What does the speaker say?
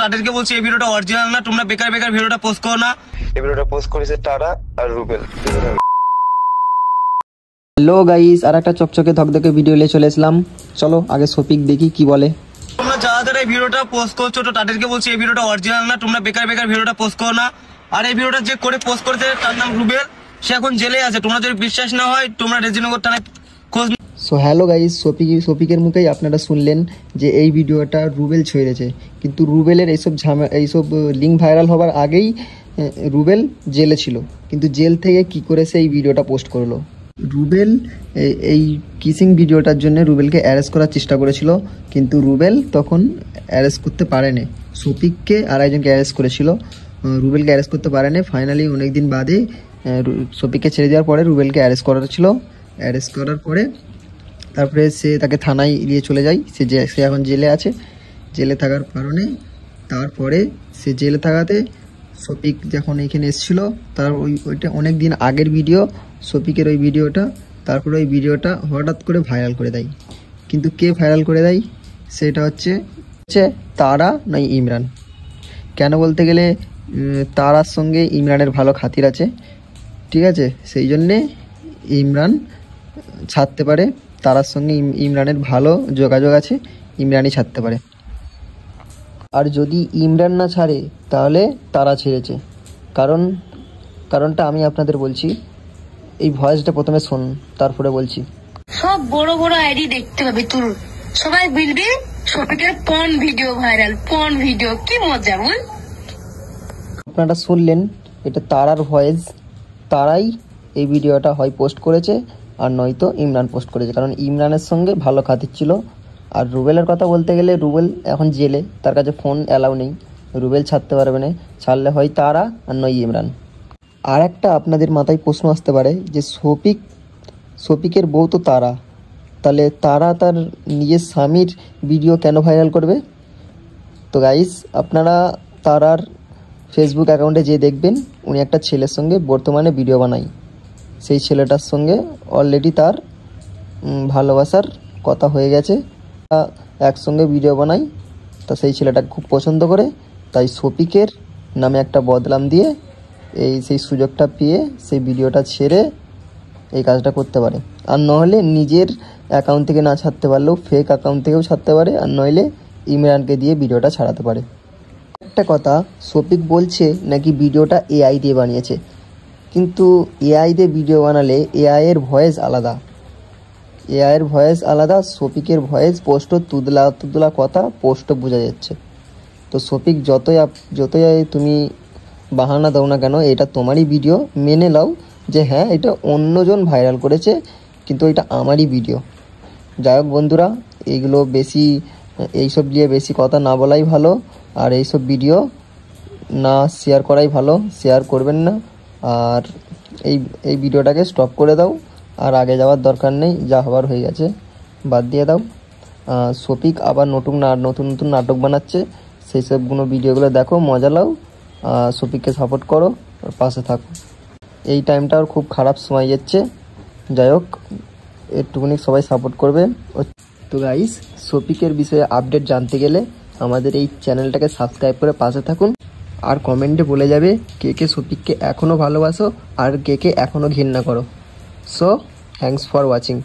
তাদেরকে বলছি এই ভিডিওটা অরিজিনাল না, তোমরা বেকার বেকার ভিডিওটা পোস্ট করো না। এই ভিডিওটা পোস্ট করেছে তারা আর রুবেল। হ্যালো গাইস, আর একটা চকচকে ধকধকে ভিডিও নিয়ে চলে এসলাম। চলো আগে শফিক দেখি কি বলে। তোমরা যারা যারা এই ভিডিওটা পোস্ট করছো তো তাদেরকে বলছি এই ভিডিওটা অরিজিনাল না, তোমরা বেকার বেকার ভিডিওটা পোস্ট করো না। আর এই ভিডিওটা যে করে পোস্ট করেছে তার নাম রুবেল, সে এখন জেলে আছে। তোমরা যদি বিশ্বাস না হয় তোমরা রেজিনগর থানায় খোঁজ। সো হ্যালো গাইস, শফিকের মুখেই আপনারা শুনলেন যে এই ভিডিওটা রুবেল ছড়িয়েছে, কিন্তু রুবেলের এইসব লিঙ্ক ভাইরাল হবার আগেই রুবেল জেলে ছিল, কিন্তু জেল থেকে কি করে সে এই ভিডিওটা পোস্ট করলো। রুবেল এই কিসিং ভিডিওটার জন্য রুবেলকে অ্যারেস্ট করার চেষ্টা করেছিল, কিন্তু রুবেল তখন অ্যারেস্ট করতে পারেনি। শফিককে আর একজনকে অ্যারেস্ট করেছিল, রুবেলকে অ্যারেস্ট করতে পারেনি। ফাইনালি অনেকদিন বাদে শফিককে ছেড়ে দেওয়ার পরে রুবেলকে অ্যারেস্ট করার ছিল। অ্যারেস্ট করার পরে তারপরে সে তাকে থানায় নিয়ে চলে যায়। সে এখন জেলে আছে। জেলে থাকার কারণে তারপরে সে জেলে থাকাতে শফিক যখন এখানে এসেছিলো, তার ওইটা অনেক দিন আগের ভিডিও, শফিকের ওই ভিডিওটা, তারপরে ওই ভিডিওটা হঠাৎ করে ভাইরাল করে দেয়। কিন্তু কে ভাইরাল করে দেয় সেটা হচ্ছে তারা নয় ইমরান। কেন বলতে গেলে তারার সঙ্গে ইমরানের ভালো খাতির আছে, ঠিক আছে, সেই জন্যে ইমরান ছাড়তে পারে। তারার সঙ্গে ইমরানের ভালো যোগাযোগ আছে, ইমরানই ছাড়তে পারে। আর যদি ইমরান না ছাড়ে তাহলে তারা ছেড়েছে। কারণটা আমি আপনাদের বলছি, এই ভয়েসটা প্রথমে শোন, তারপরে বলছি। সব বড় বড় আইডি দেখতে পাবে তোর, সবাই বলবে শফিকের porn video viral, porn video, কি মজা বল। আপনারা শুনলেন, এটা তারার ভয়েস। তারাই এই ভিডিওটা হয় পোস্ট করেছে আর নয়তো ইমরান পোস্ট করেছে, কারণ ইমরানের সঙ্গে ভালো খাতির ছিল। আর রুবেলের কথা বলতে গেলে রুবেল এখন জেলে, তার কাছে ফোন অ্যালাউ নেই, রুবেল ছাড়তে পারবে না। ছাড়লে হয় তারা আর নয় ইমরান। আর একটা আপনাদের মাথায় প্রশ্ন আসতে পারে যে শফিকের বউ তো তারা, তাহলে তারা তার নিজের স্বামীর ভিডিও কেন ভাইরাল করবে? তো গাইস, আপনারা তারার ফেসবুক অ্যাকাউন্টে যেয়ে দেখবেন উনি একটা ছেলের সঙ্গে বর্তমানে ভিডিও বানায়। সেই ছেলেটার সঙ্গে অলরেডি তার ভালোবাসার কথা হয়ে গেছে, একসঙ্গে ভিডিও বানাই। তা সেই ছেলেটা খুব পছন্দ করে, তাই শফিকের নামে একটা বদনাম দিয়ে সেই সুযোগটা পেয়ে সেই ভিডিওটা ছেড়ে এই কাজটা করতে পারে। আর নহলে নিজের অ্যাকাউন্ট থেকে না ছাড়তে পারলেও ফেক অ্যাকাউন্ট থেকেও ছাড়তে পারে, আর নইলে ইমরানকে দিয়ে ভিডিওটা ছাড়াতে পারে। একটা কথা, শফিক বলছে নাকি ভিডিওটা এআই দিয়ে বানিয়েছে, কিন্তু এআই দিয়ে ভিডিও বানালে এআই এর ভয়েস আলাদা, এআইয়ের ভয়েস আলাদা। শফিকের ভয়েস পোস্ট তুদলা কথা পোস্ট বোঝা যাচ্ছে। তো শফিক যতই তুমি বাহানা দাও না কেন, এটা তোমারই ভিডিও, মেনে নাও যে হ্যাঁ এটা অন্যজন ভাইরাল করেছে, কিন্তু এটা আমারই ভিডিও। যাই হোক বন্ধুরা, এইসব নিয়ে বেশি কথা না বলাই ভালো, আর এইসব ভিডিও না শেয়ার করাই ভালো। শেয়ার করবেন না, আর এই ভিডিওটাকে স্টপ করে দাও। আর আগে যাওয়ার দরকার নেই, যা হবার হয়ে গেছে বাদ দিয়ে দাও। শফিক আবার নতুন নাটক বানাচ্ছে, সেই সবগুলো ভিডিওগুলো দেখো, মজা লাও, শফিককে সাপোর্ট করো, পাশে থাকো। এই টাইমটা ওর খুব খারাপ সময় যাচ্ছে। যাই হোক, একটুখানি সবাই সাপোর্ট করবে। তো গাইস, শফিকের বিষয়ে আপডেট জানতে গেলে আমাদের এই চ্যানেলটাকে সাবস্ক্রাইব করে পাশে থাকুন, আর কমেন্টে বলে যাবে কে কে শফিককে এখনও ভালোবাসো আর কে কে এখনও ঘৃণা করো। So, thanks for watching.